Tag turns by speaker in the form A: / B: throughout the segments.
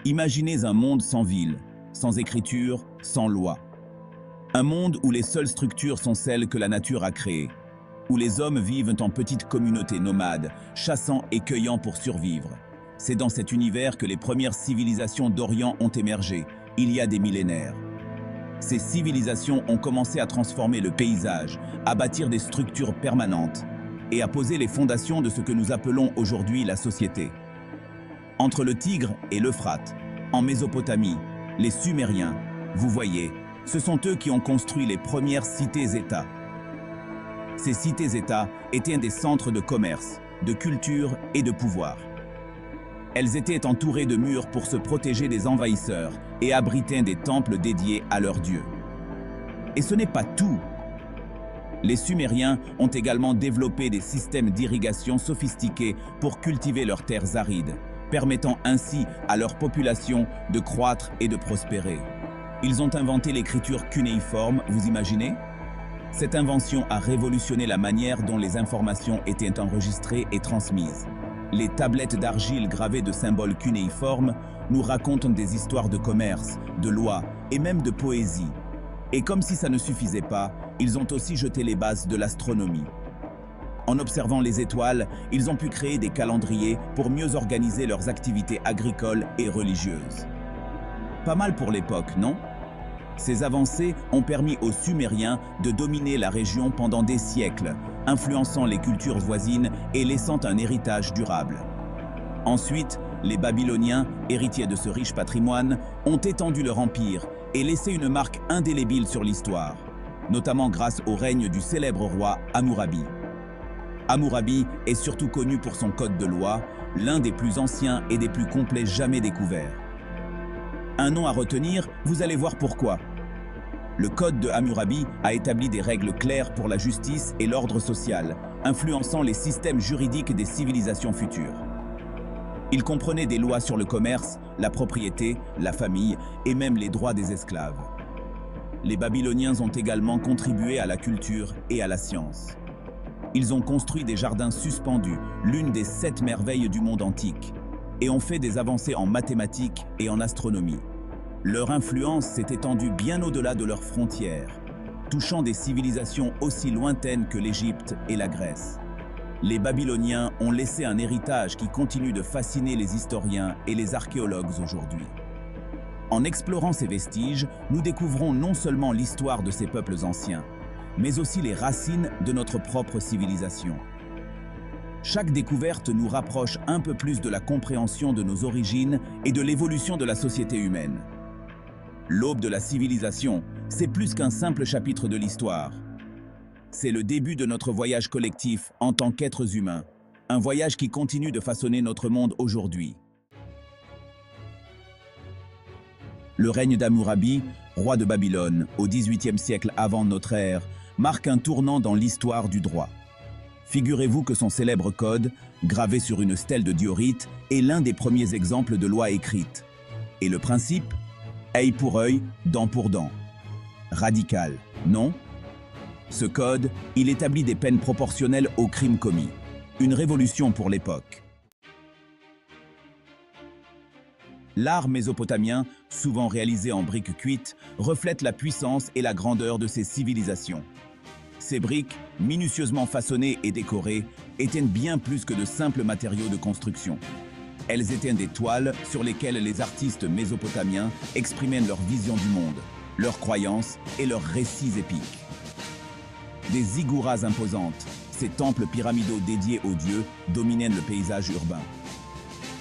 A: Imaginez un monde sans ville, sans écriture, sans loi. Un monde où les seules structures sont celles que la nature a créées, où les hommes vivent en petites communautés nomades, chassant et cueillant pour survivre. C'est dans cet univers que les premières civilisations d'Orient ont émergé, il y a des millénaires. Ces civilisations ont commencé à transformer le paysage, à bâtir des structures permanentes et à poser les fondations de ce que nous appelons aujourd'hui la société. Entre le Tigre et l'Euphrate, en Mésopotamie, les Sumériens, vous voyez, ce sont eux qui ont construit les premières cités-États. Ces cités-États étaient des centres de commerce, de culture et de pouvoir. Elles étaient entourées de murs pour se protéger des envahisseurs et abritaient des temples dédiés à leurs dieux. Et ce n'est pas tout. Les Sumériens ont également développé des systèmes d'irrigation sophistiqués pour cultiver leurs terres arides, permettant ainsi à leur population de croître et de prospérer. Ils ont inventé l'écriture cunéiforme, vous imaginez? Cette invention a révolutionné la manière dont les informations étaient enregistrées et transmises. Les tablettes d'argile gravées de symboles cunéiformes nous racontent des histoires de commerce, de lois et même de poésie. Et comme si ça ne suffisait pas, ils ont aussi jeté les bases de l'astronomie. En observant les étoiles, ils ont pu créer des calendriers pour mieux organiser leurs activités agricoles et religieuses. Pas mal pour l'époque, non? Ces avancées ont permis aux Sumériens de dominer la région pendant des siècles, influençant les cultures voisines et laissant un héritage durable. Ensuite, les Babyloniens, héritiers de ce riche patrimoine, ont étendu leur empire et laissé une marque indélébile sur l'histoire, notamment grâce au règne du célèbre roi Hammurabi. Hammurabi est surtout connu pour son code de loi, l'un des plus anciens et des plus complets jamais découverts. Un nom à retenir, vous allez voir pourquoi. Le code de Hammurabi a établi des règles claires pour la justice et l'ordre social, influençant les systèmes juridiques des civilisations futures. Il comprenait des lois sur le commerce, la propriété, la famille et même les droits des esclaves. Les Babyloniens ont également contribué à la culture et à la science. Ils ont construit des jardins suspendus, l'une des 7 merveilles du monde antique, et ont fait des avancées en mathématiques et en astronomie. Leur influence s'est étendue bien au-delà de leurs frontières, touchant des civilisations aussi lointaines que l'Égypte et la Grèce. Les Babyloniens ont laissé un héritage qui continue de fasciner les historiens et les archéologues aujourd'hui. En explorant ces vestiges, nous découvrons non seulement l'histoire de ces peuples anciens, mais aussi les racines de notre propre civilisation. Chaque découverte nous rapproche un peu plus de la compréhension de nos origines et de l'évolution de la société humaine. L'aube de la civilisation, c'est plus qu'un simple chapitre de l'histoire. C'est le début de notre voyage collectif en tant qu'êtres humains, un voyage qui continue de façonner notre monde aujourd'hui. Le règne d'Hammurabi, roi de Babylone, au XVIIIe siècle avant notre ère, marque un tournant dans l'histoire du droit. Figurez-vous que son célèbre code, gravé sur une stèle de diorite, est l'un des premiers exemples de loi écrite. Et le principe? Œil pour œil, dent pour dent. Radical, non? Ce code, il établit des peines proportionnelles aux crimes commis. Une révolution pour l'époque. L'art mésopotamien, souvent réalisé en briques cuites, reflète la puissance et la grandeur de ces civilisations. Ces briques, minutieusement façonnées et décorées, étaient bien plus que de simples matériaux de construction. Elles étaient des toiles sur lesquelles les artistes mésopotamiens exprimaient leur vision du monde, leurs croyances et leurs récits épiques. Des zigouras imposantes, ces temples pyramidaux dédiés aux dieux, dominaient le paysage urbain.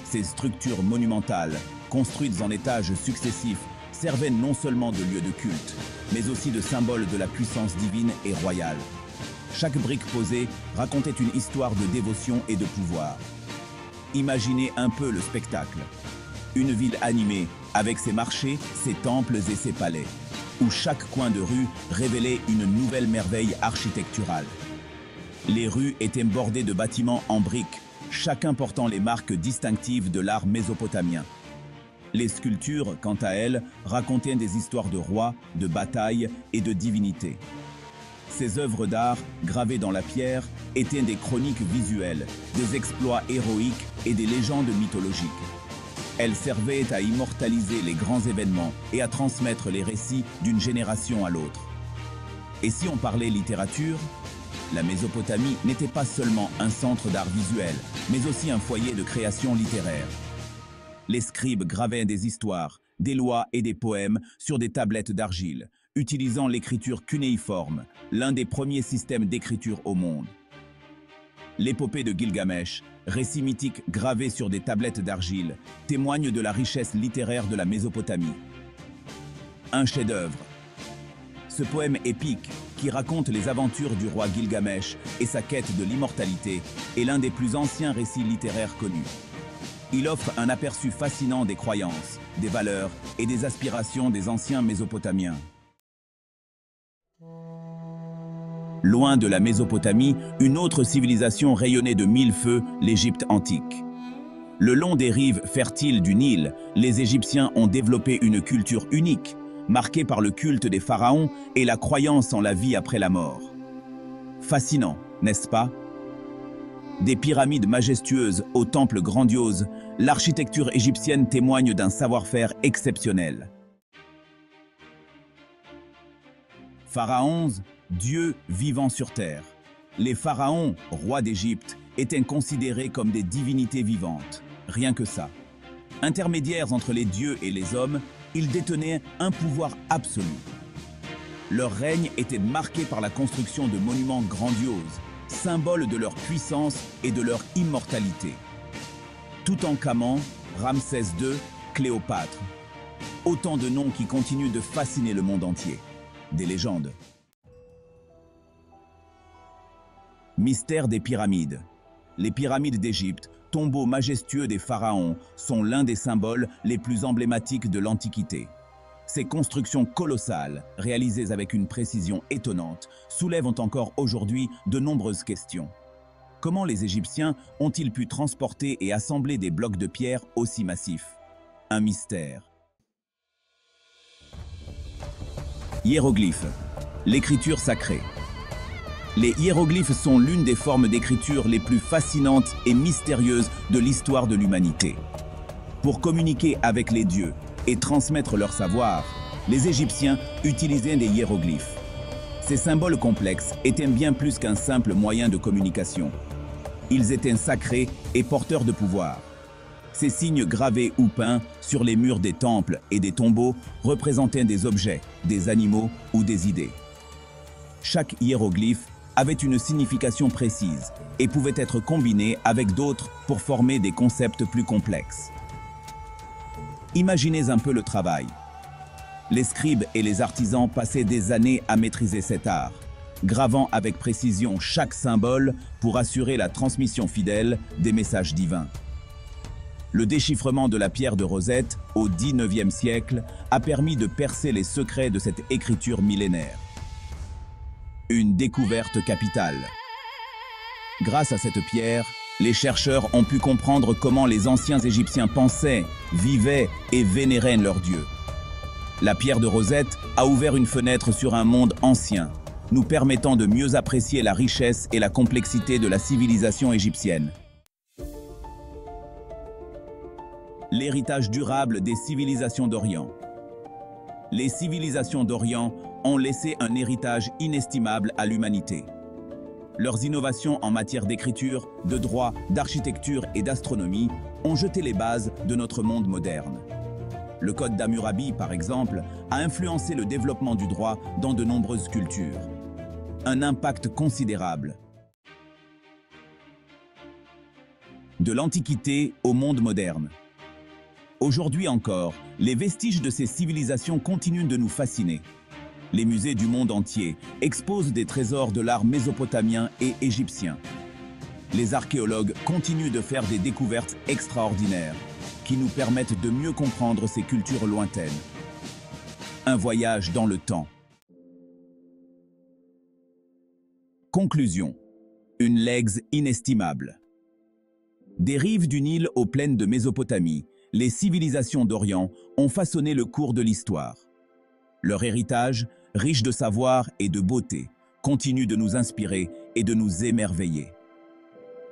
A: Ces structures monumentales, construites en étages successifs, servaient non seulement de lieux de culte, mais aussi de symboles de la puissance divine et royale. Chaque brique posée racontait une histoire de dévotion et de pouvoir. Imaginez un peu le spectacle. Une ville animée, avec ses marchés, ses temples et ses palais, où chaque coin de rue révélait une nouvelle merveille architecturale. Les rues étaient bordées de bâtiments en briques, chacun portant les marques distinctives de l'art mésopotamien. Les sculptures, quant à elles, racontaient des histoires de rois, de batailles et de divinités. Ces œuvres d'art, gravées dans la pierre, étaient des chroniques visuelles, des exploits héroïques et des légendes mythologiques. Elles servaient à immortaliser les grands événements et à transmettre les récits d'une génération à l'autre. Et si on parlait littérature, la Mésopotamie n'était pas seulement un centre d'art visuel, mais aussi un foyer de création littéraire. Les scribes gravaient des histoires, des lois et des poèmes sur des tablettes d'argile, utilisant l'écriture cunéiforme, l'un des premiers systèmes d'écriture au monde. L'épopée de Gilgamesh, récit mythique gravé sur des tablettes d'argile, témoigne de la richesse littéraire de la Mésopotamie. Un chef-d'œuvre. Ce poème épique, qui raconte les aventures du roi Gilgamesh et sa quête de l'immortalité, est l'un des plus anciens récits littéraires connus. Il offre un aperçu fascinant des croyances, des valeurs et des aspirations des anciens Mésopotamiens. Loin de la Mésopotamie, une autre civilisation rayonnait de mille feux, l'Égypte antique. Le long des rives fertiles du Nil, les Égyptiens ont développé une culture unique, marquée par le culte des pharaons et la croyance en la vie après la mort. Fascinant, n'est-ce pas? Des pyramides majestueuses aux temples grandioses, l'architecture égyptienne témoigne d'un savoir-faire exceptionnel. Pharaons, dieux vivant sur terre. Les pharaons, rois d'Égypte, étaient considérés comme des divinités vivantes. Rien que ça. Intermédiaires entre les dieux et les hommes, ils détenaient un pouvoir absolu. Leur règne était marqué par la construction de monuments grandioses, symbole de leur puissance et de leur immortalité. Toutankhamon, Ramsès II, Cléopâtre. Autant de noms qui continuent de fasciner le monde entier. Des légendes. Mystère des pyramides. Les pyramides d'Égypte, tombeaux majestueux des pharaons, sont l'un des symboles les plus emblématiques de l'Antiquité. Ces constructions colossales, réalisées avec une précision étonnante, soulèvent encore aujourd'hui de nombreuses questions. Comment les Égyptiens ont-ils pu transporter et assembler des blocs de pierre aussi massifs? Un mystère. Hiéroglyphes. L'écriture sacrée. Les hiéroglyphes sont l'une des formes d'écriture les plus fascinantes et mystérieuses de l'histoire de l'humanité. Pour communiquer avec les dieux et transmettre leur savoir, les Égyptiens utilisaient des hiéroglyphes. Ces symboles complexes étaient bien plus qu'un simple moyen de communication. Ils étaient sacrés et porteurs de pouvoir. Ces signes gravés ou peints sur les murs des temples et des tombeaux représentaient des objets, des animaux ou des idées. Chaque hiéroglyphe avait une signification précise et pouvait être combiné avec d'autres pour former des concepts plus complexes. Imaginez un peu le travail. Les scribes et les artisans passaient des années à maîtriser cet art, gravant avec précision chaque symbole pour assurer la transmission fidèle des messages divins. Le déchiffrement de la pierre de Rosette au XIXe siècle a permis de percer les secrets de cette écriture millénaire. Une découverte capitale. Grâce à cette pierre, les chercheurs ont pu comprendre comment les anciens Égyptiens pensaient, vivaient et vénéraient leurs dieux. La pierre de Rosette a ouvert une fenêtre sur un monde ancien, nous permettant de mieux apprécier la richesse et la complexité de la civilisation égyptienne. L'héritage durable des civilisations d'Orient. Les civilisations d'Orient ont laissé un héritage inestimable à l'humanité. Leurs innovations en matière d'écriture, de droit, d'architecture et d'astronomie ont jeté les bases de notre monde moderne. Le code d'Hammurabi, par exemple, a influencé le développement du droit dans de nombreuses cultures. Un impact considérable. De l'Antiquité au monde moderne. Aujourd'hui encore, les vestiges de ces civilisations continuent de nous fasciner. Les musées du monde entier exposent des trésors de l'art mésopotamien et égyptien. Les archéologues continuent de faire des découvertes extraordinaires qui nous permettent de mieux comprendre ces cultures lointaines. Un voyage dans le temps. Conclusion. Une legs inestimable. Des rives du Nil aux plaines de Mésopotamie, les civilisations d'Orient ont façonné le cours de l'histoire. Leur héritage, riche de savoir et de beauté, continue de nous inspirer et de nous émerveiller.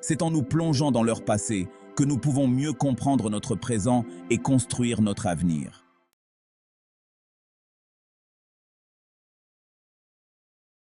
A: C'est en nous plongeant dans leur passé que nous pouvons mieux comprendre notre présent et construire notre avenir.